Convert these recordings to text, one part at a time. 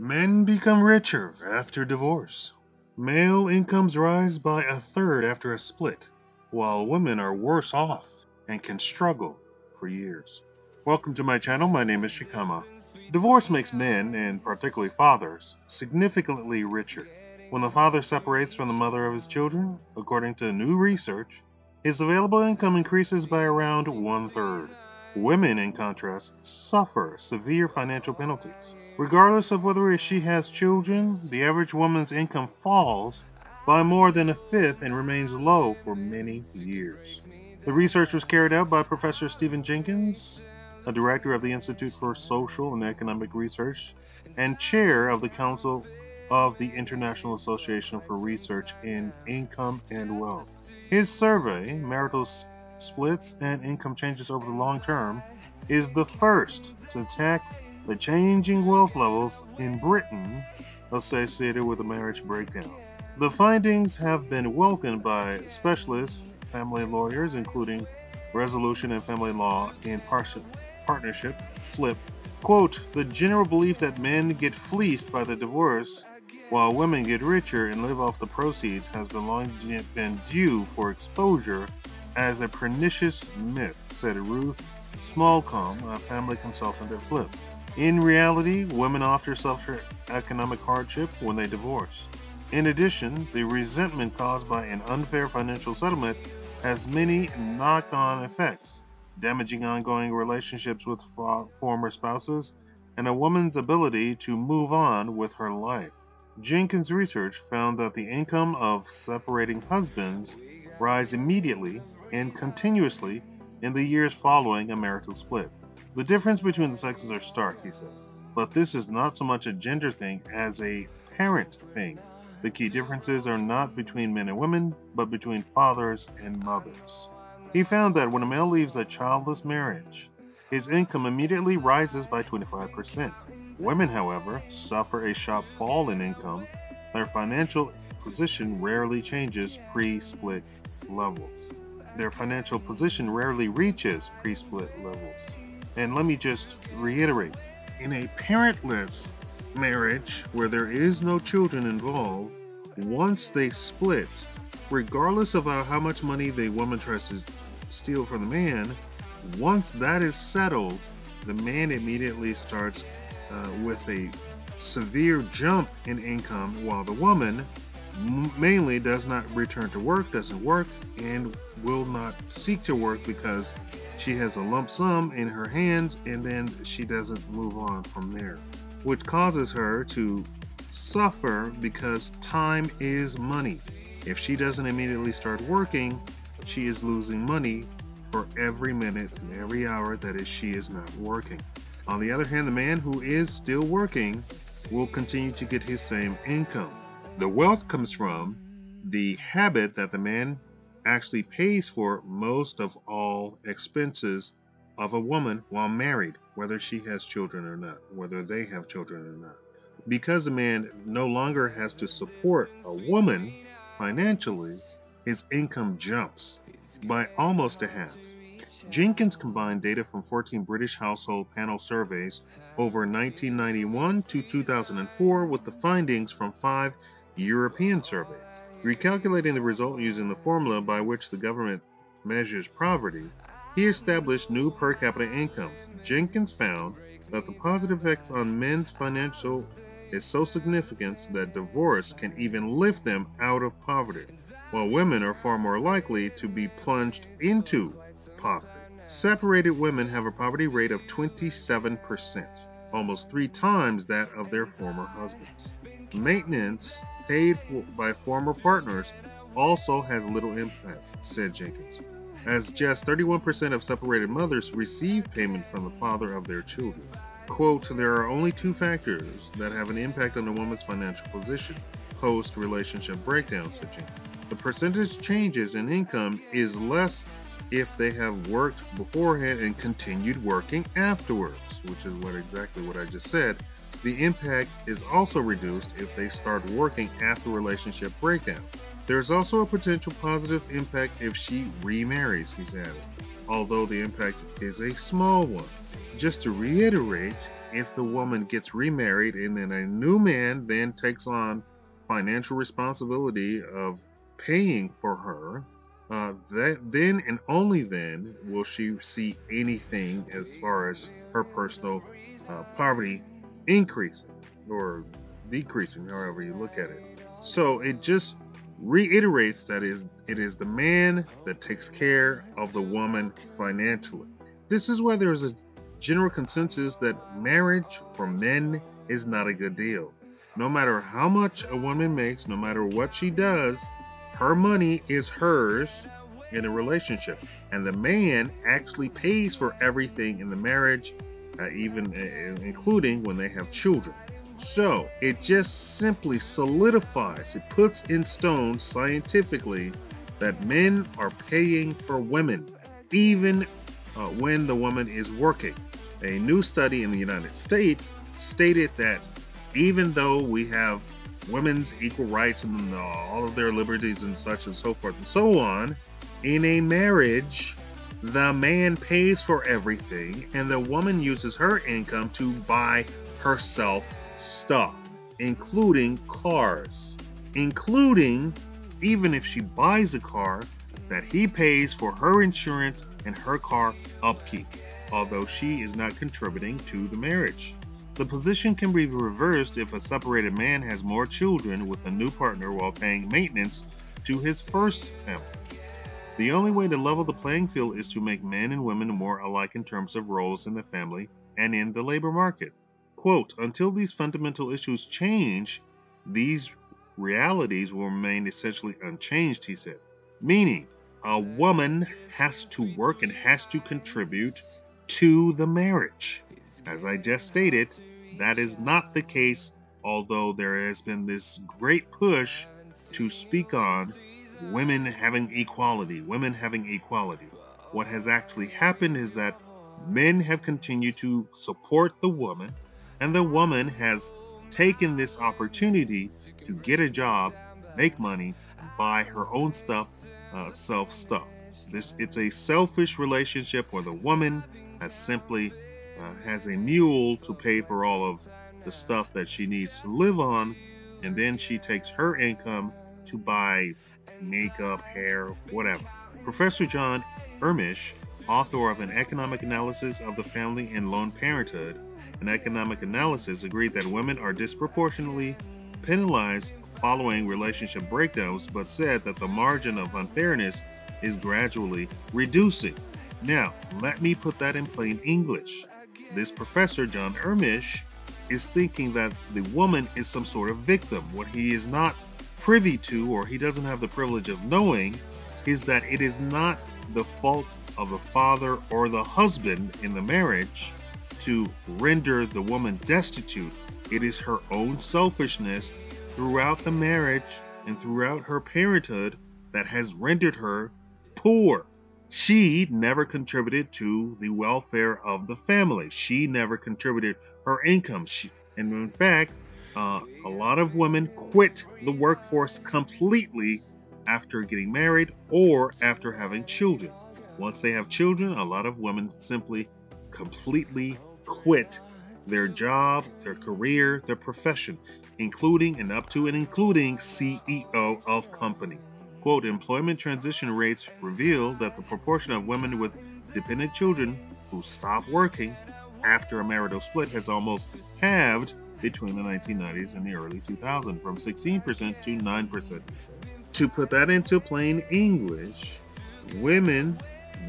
Men become richer after divorce. Male incomes rise by a third after a split, while women are worse off and can struggle for years. Welcome to my channel. My name is Shakaama. Divorce makes men, and particularly fathers, significantly richer. When the father separates from the mother of his children, according to new research, his available income increases by around one-third. Women, in contrast, suffer severe financial penalties. Regardless of whether she has children, the average woman's income falls by more than a fifth and remains low for many years. The research was carried out by Professor Stephen Jenkins, a director of the Institute for Social and Economic Research and chair of the Council of the International Association for Research in Income and Wealth. His survey, Marital Splits and Income Changes Over the Long Term, is the first to tackle the changing wealth levels in Britain associated with a marriage breakdown. The findings have been welcomed by specialists, family lawyers, including Resolution and Family Law in Partnership, FLIP. Quote, the general belief that men get fleeced by the divorce while women get richer and live off the proceeds has been long been due for exposure as a pernicious myth, said Ruth Smallcombe, a family consultant at FLIP. In reality, women often suffer economic hardship when they divorce. In addition, the resentment caused by an unfair financial settlement has many knock-on effects, damaging ongoing relationships with former spouses and a woman's ability to move on with her life. Jenkins' research found that the income of separating husbands rise immediately and continuously in the years following a marital split. The difference between the sexes are stark, he said, but this is not so much a gender thing as a parent thing. The key differences are not between men and women, but between fathers and mothers. He found that when a male leaves a childless marriage, his income immediately rises by 25%. Women, however, suffer a sharp fall in income. Their financial position rarely changes pre-split levels. Their financial position rarely reaches pre-split levels. And let me just reiterate, in a parentless marriage where there is no children involved, once they split, regardless of how much money the woman tries to steal from the man, once that is settled, the man immediately starts with a severe jump in income, while the woman mainly does not return to work, doesn't work, and will not seek to work because she has a lump sum in her hands and then she doesn't move on from there, which causes her to suffer because time is money. If she doesn't immediately start working, she is losing money for every minute and every hour that she is not working. On the other hand, the man who is still working will continue to get his same income. The wealth comes from the habit that the man actually pays for most of all expenses of a woman while married, whether she has children or not, whether they have children or not. Because a man no longer has to support a woman financially, his income jumps by almost a half. Jenkins combined data from 14 British household panel surveys over 1991 to 2004 with the findings from 5 European surveys. Recalculating the result using the formula by which the government measures poverty, he established new per capita incomes. Jenkins found that the positive effect on men's financial is so significant that divorce can even lift them out of poverty, while women are far more likely to be plunged into poverty. Separated women have a poverty rate of 27%, almost 3 times that of their former husbands. Maintenance paid by former partners also has little impact, said Jenkins, as just 31% of separated mothers receive payment from the father of their children. Quote, there are only 2 factors that have an impact on a woman's financial position post-relationship breakdown, said Jenkins. The percentage changes in income is less if they have worked beforehand and continued working afterwards, which is exactly what I just said. The impact is also reduced if they start working after relationship breakdown. There's also a potential positive impact if she remarries, he's added, although the impact is a small one. Just to reiterate, if the woman gets remarried and then a new man then takes on financial responsibility of paying for her, then and only then will she see anything as far as her personal poverty increasing or decreasing, however you look at it. So it just reiterates that it is the man that takes care of the woman financially. This is why there is a general consensus that marriage for men is not a good deal. No matter how much a woman makes, no matter what she does, her money is hers in a relationship. And the man actually pays for everything in the marriage, even including when they have children. So it just simply solidifies, it puts in stone scientifically that men are paying for women, even when the woman is working. A new study in the United States stated that even though we have women's equal rights and all of their liberties and such and so forth and so on, in a marriage, the man pays for everything and the woman uses her income to buy herself stuff, including cars, including even if she buys a car, that he pays for her insurance and her car upkeep, although she is not contributing to the marriage. The position can be reversed if a separated man has more children with a new partner while paying maintenance to his first family. The only way to level the playing field is to make men and women more alike in terms of roles in the family and in the labor market. Quote, until these fundamental issues change, these realities will remain essentially unchanged, he said. Meaning, a woman has to work and has to contribute to the marriage. As I just stated, that is not the case, although there has been this great push to speak on women having equality, women having equality. What has actually happened is that men have continued to support the woman, and the woman has taken this opportunity to get a job, make money, and buy her own stuff, self-stuff. It's a selfish relationship where the woman has simply has a mule to pay for all of the stuff that she needs to live on, and then she takes her income to buy makeup, hair, whatever. Professor John Ermish, author of An Economic Analysis of the Family and Lone Parenthood, an economic analysis, agreed that women are disproportionately penalized following relationship breakdowns, but said that the margin of unfairness is gradually reducing. Now, let me put that in plain English. This professor, John Ermish, is thinking that the woman is some sort of victim. What he is not privy to, or he doesn't have the privilege of knowing, is that it is not the fault of the father or the husband in the marriage to render the woman destitute. It is her own selfishness throughout the marriage and throughout her parenthood that has rendered her poor. She never contributed to the welfare of the family. She never contributed her income. And in fact, a lot of women quit the workforce completely after getting married or after having children. Once they have children, a lot of women simply completely quit their job, their career, their profession, including and up to and including CEO of companies. Quote, employment transition rates reveal that the proportion of women with dependent children who stop working after a marital split has almost halved between the 1990s and the early 2000s, from 16% to 9%. To put that into plain English, women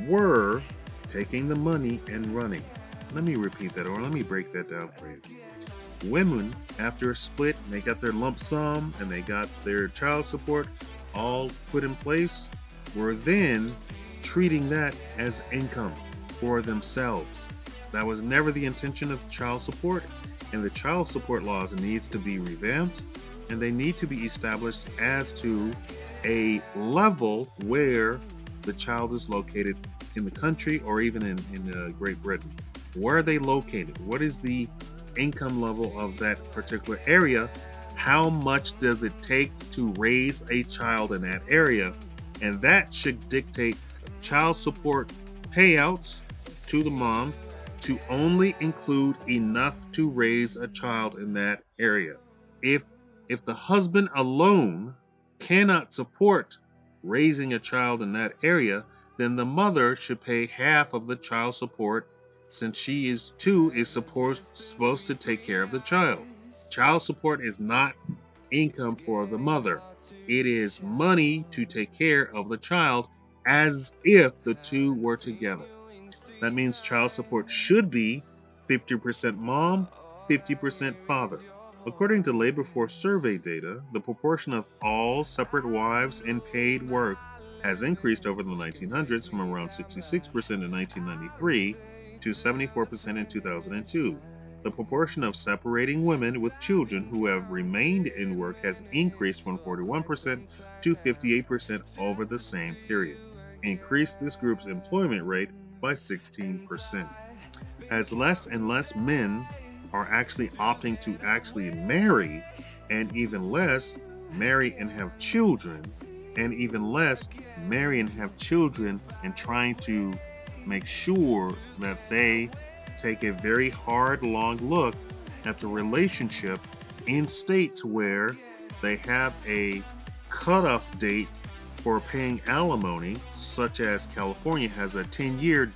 were taking the money and running. Let me repeat that, or let me break that down for you. Women, after a split, they got their lump sum and they got their child support all put in place, were then treating that as income for themselves. That was never the intention of child support, and the child support laws needs to be revamped, and they need to be established as to a level where the child is located in the country or even in Great Britain. Where are they located? What is the income level of that particular area? How much does it take to raise a child in that area? And that should dictate child support payouts to the mom to only include enough to raise a child in that area. If the husband alone cannot support raising a child in that area, then the mother should pay half of the child support, since she is supposed to take care of the child. Child support is not income for the mother. It is money to take care of the child as if the two were together. That means child support should be 50% mom, 50% father. According to labor force survey data, the proportion of all separate wives in paid work has increased over the 1900s from around 66% in 1993 to 74% in 2002. The proportion of separating women with children who have remained in work has increased from 41% to 58% over the same period, increased this group's employment rate by 16%. As less and less men are actually opting to actually marry, and even less marry and have children, and even less marry and have children and trying to make sure that they take a very hard, long look at the relationship in states where they have a cutoff date for paying alimony, such as California has a 10-year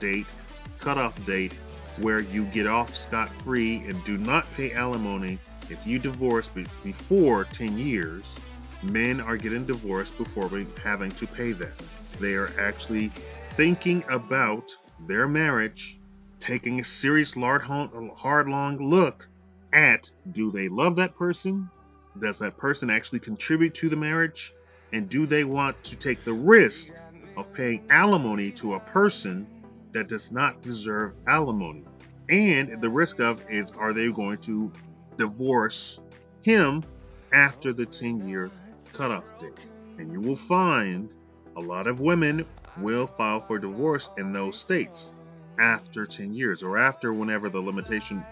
cutoff date, where you get off scot-free and do not pay alimony if you divorce before 10 years. Men are getting divorced before having to pay that. They are actually thinking about their marriage, taking a serious, hard, long look at, do they love that person? Does that person actually contribute to the marriage? And do they want to take the risk of paying alimony to a person that does not deserve alimony? And the risk of is, are they going to divorce him after the 10-year cutoff date? And you will find a lot of women will file for divorce in those states after 10 years or after whenever the limitation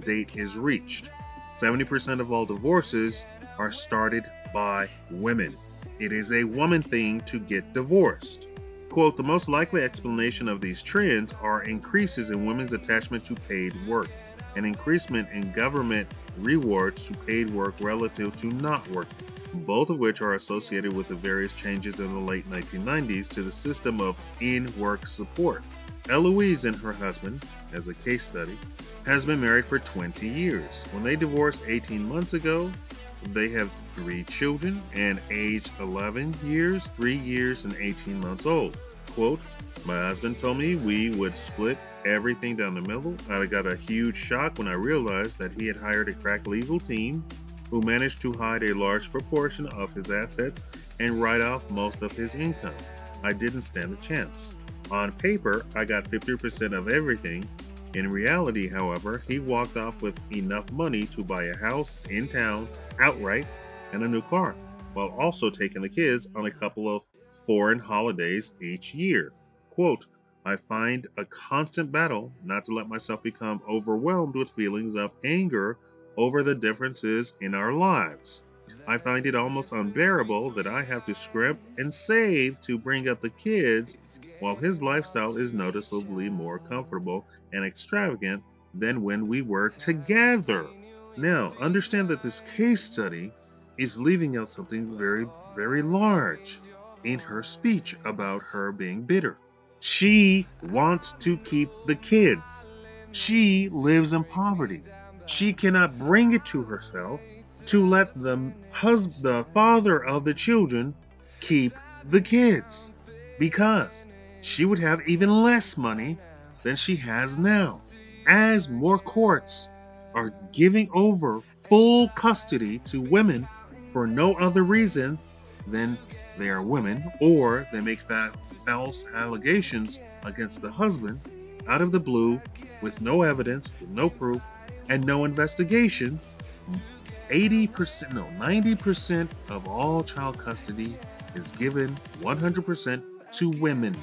date is reached. 70% of all divorces are started by women. It is a woman thing to get divorced. Quote, the most likely explanation of these trends are increases in women's attachment to paid work, an increasement in government rewards to paid work relative to not working, both of which are associated with the various changes in the late 1990s to the system of in-work support. Eloise and her husband, as a case study, has been married for 20 years. When they divorced 18 months ago, they have 3 children and aged 11 years, 3 years, and 18 months old. Quote, my husband told me we would split everything down the middle. I got a huge shock when I realized that he had hired a crack legal team who managed to hide a large proportion of his assets and write off most of his income. I didn't stand a chance. On paper, I got 50% of everything. In reality, however, he walked off with enough money to buy a house in town outright and a new car, while also taking the kids on a couple of foreign holidays each year. Quote, I find a constant battle not to let myself become overwhelmed with feelings of anger over the differences in our lives. I find it almost unbearable that I have to scrimp and save to bring up the kids, while his lifestyle is noticeably more comfortable and extravagant than when we were together. Now, understand that this case study is leaving out something very, very large in her speech about her being bitter. She wants to keep the kids. She lives in poverty. She cannot bring it to herself to let the father of the children keep the kids, because she would have even less money than she has now, as more courts are giving over full custody to women for no other reason than they are women, or they make false allegations against the husband out of the blue with no evidence, with no proof, and no investigation. 90% of all child custody is given 100% to women.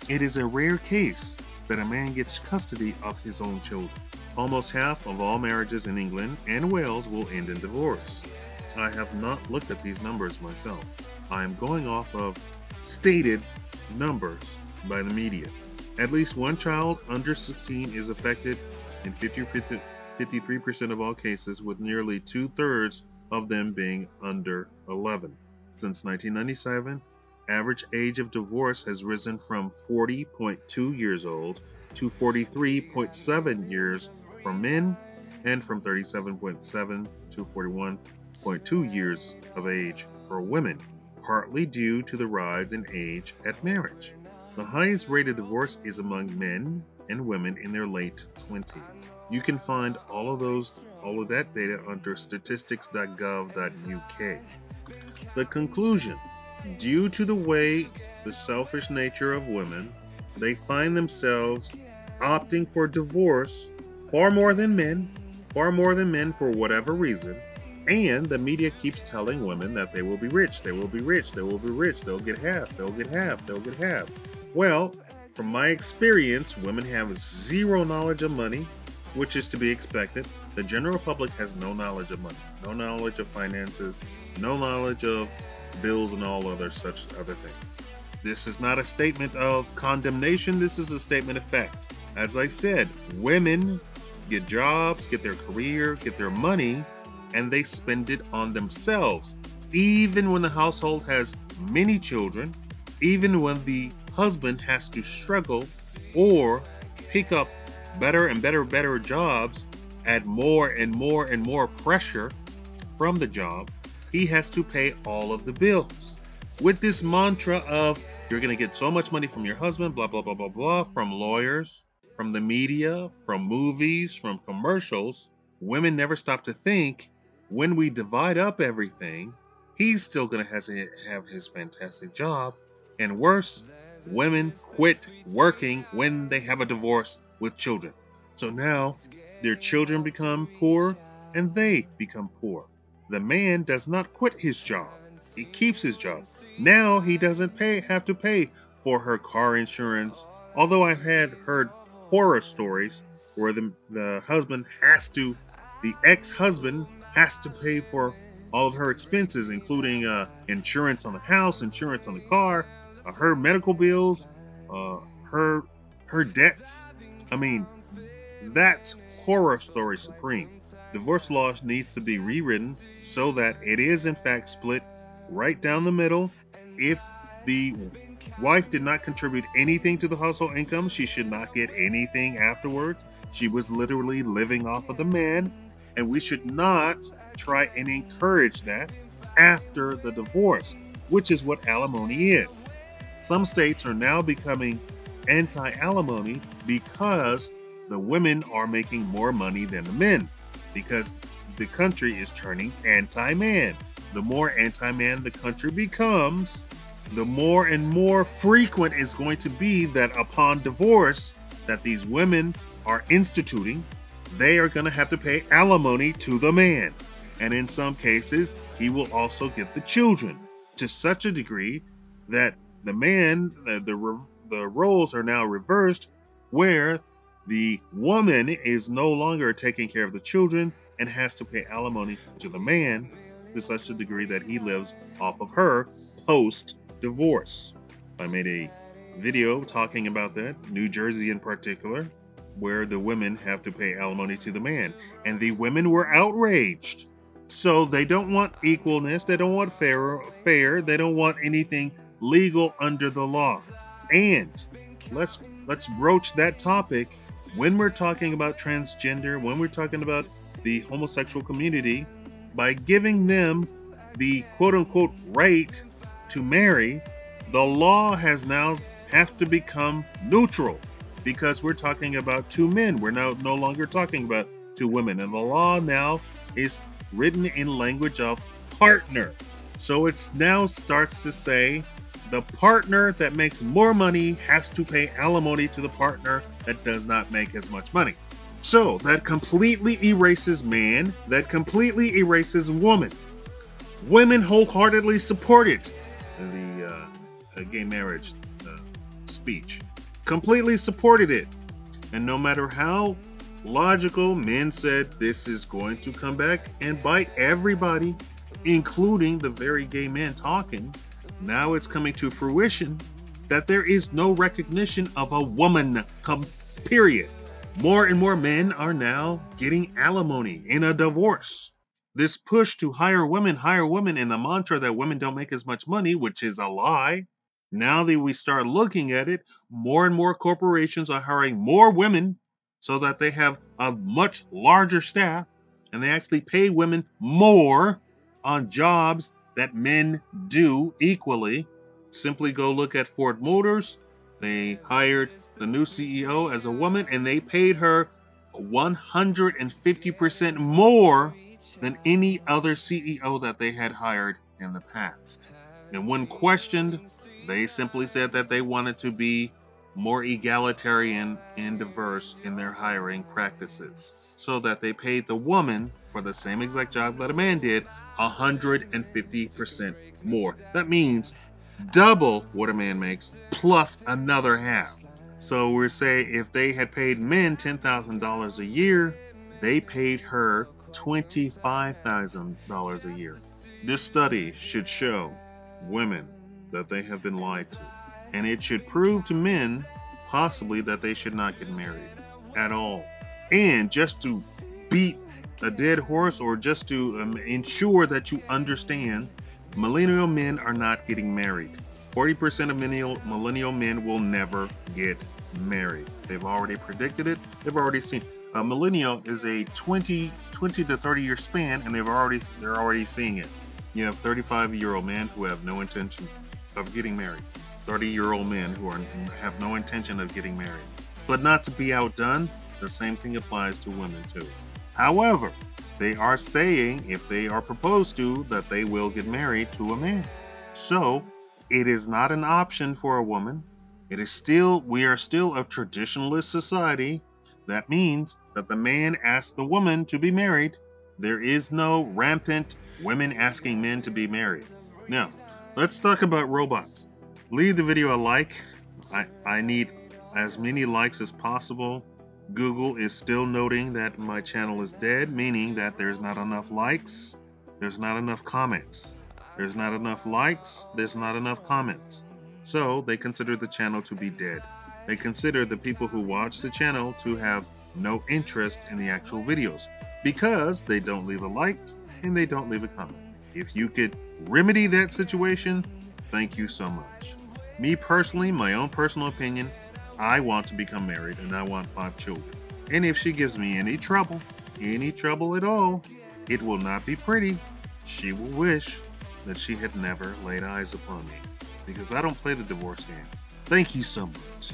It is a rare case that a man gets custody of his own children. Almost half of all marriages in England and Wales will end in divorce. I have not looked at these numbers myself. I am going off of stated numbers by the media. At least one child under 16 is affected in 53% of all cases, with nearly 2/3 of them being under 11. Since 1997, average age of divorce has risen from 40.2 years old to 43.7 years for men, and from 37.7 to 41.2 years of age for women, partly due to the rise in age at marriage. The highest rate of divorce is among men and women in their late 20s. You can find all of that data under statistics.gov.uk. The conclusion: due to the selfish nature of women, they find themselves opting for divorce far more than men for whatever reason, and the media keeps telling women that they will be rich, they'll get half. Well, from my experience, women have zero knowledge of money, which is to be expected. The general public has no knowledge of money, no knowledge of finances, no knowledge of bills and all other things. This is not a statement of condemnation, this is a statement of fact. As I said, women get jobs, get their career, get their money, and they spend it on themselves. Even when the household has many children, even when the husband has to struggle or pick up better and better jobs, add more and more pressure from the job, he has to pay all of the bills. With this mantra of you're going to get so much money from your husband, blah, blah, blah, blah, blah, from lawyers, from the media, from movies, from commercials, women never stop to think, when we divide up everything, he's still going to have his fantastic job. And worse, women quit working when they have a divorce with children. So now their children become poor and they become poor. The man does not quit his job. He keeps his job. Now he doesn't have to pay for her car insurance. Although I've heard horror stories where the ex-husband has to pay for all of her expenses, including insurance on the house, insurance on the car, her medical bills, her debts. I mean, that's horror story supreme. Divorce law needs to be rewritten so that it is in fact split right down the middle. If the wife did not contribute anything to the household income, she should not get anything afterwards. She was literally living off of the man, and we should not try and encourage that after the divorce, which is what alimony is. Some states are now becoming anti-alimony because the women are making more money than the men, because the country is turning anti-man. The more anti-man the country becomes, the more and more frequent is going to be that upon divorce that these women are instituting, they are going to have to pay alimony to the man. And in some cases, he will also get the children, to such a degree that the man, the roles are now reversed, where the woman is no longer taking care of the children and has to pay alimony to the man, to such a degree that he lives off of her post-divorce. I made a video talking about that, New Jersey in particular, where the women have to pay alimony to the man. And the women were outraged. So they don't want equalness, they don't want fair, they don't want anything legal under the law. And let's broach that topic when we're talking about transgender, when we're talking about the homosexual community, by giving them the quote-unquote right to marry. The law has now have to become neutral, because we're talking about two men. We're now no longer talking about two women, and the law now is written in language of partner. So it's now starts to say the partner that makes more money has to pay alimony to the partner that does not make as much money. So that completely erases man, that completely erases woman. Women wholeheartedly supported the gay marriage speech, completely supported it. And no matter how logical, men said this is going to come back and bite everybody, including the very gay men talking. Now it's coming to fruition, that there is no recognition of a woman, period. More and more men are now getting alimony in a divorce. This push to hire women, and the mantra that women don't make as much money, which is a lie. Now that we start looking at it, more and more corporations are hiring more women so that they have a much larger staff, and they actually pay women more on jobs that men do equally. Simply go look at Ford Motors. They hired the new CEO as a woman, and they paid her 150% more than any other CEO that they had hired in the past. And when questioned, they simply said that they wanted to be more egalitarian and diverse in their hiring practices, so that they paid the woman for the same exact job that a man did 150% more. That means double what a man makes plus another half. So we're saying if they had paid men $10,000 a year, they paid her $25,000 a year. This study should show women that they have been lied to, and it should prove to men possibly that they should not get married at all. And just to beat a dead horse, or just to ensure that you understand, millennial men are not getting married. 40% of millennial men will never get married. They've already predicted it. They've already seen. A millennial is a 20 to 30 year span, and they're already seeing it. You have 35-year-old men who have no intention of getting married. 30-year-old men who have no intention of getting married. But not to be outdone, the same thing applies to women too. However, they are saying, if they are proposed to, that they will get married to a man. So it is not an option for a woman. We are still a traditionalist society. That means that the man asks the woman to be married. There is no rampant women asking men to be married. Now, let's talk about robots. Leave the video a like. I need as many likes as possible. Google is still noting that my channel is dead, meaning that there's not enough likes, there's not enough comments. There's not enough likes, there's not enough comments. So they consider the channel to be dead. They consider the people who watch the channel to have no interest in the actual videos, because they don't leave a like and they don't leave a comment. If you could remedy that situation, thank you so much. Me personally, my own personal opinion, I want to become married, and I want 5 children. And if she gives me any trouble at all, it will not be pretty. She will wish that she had never laid eyes upon me, because I don't play the divorce game. Thank you so much.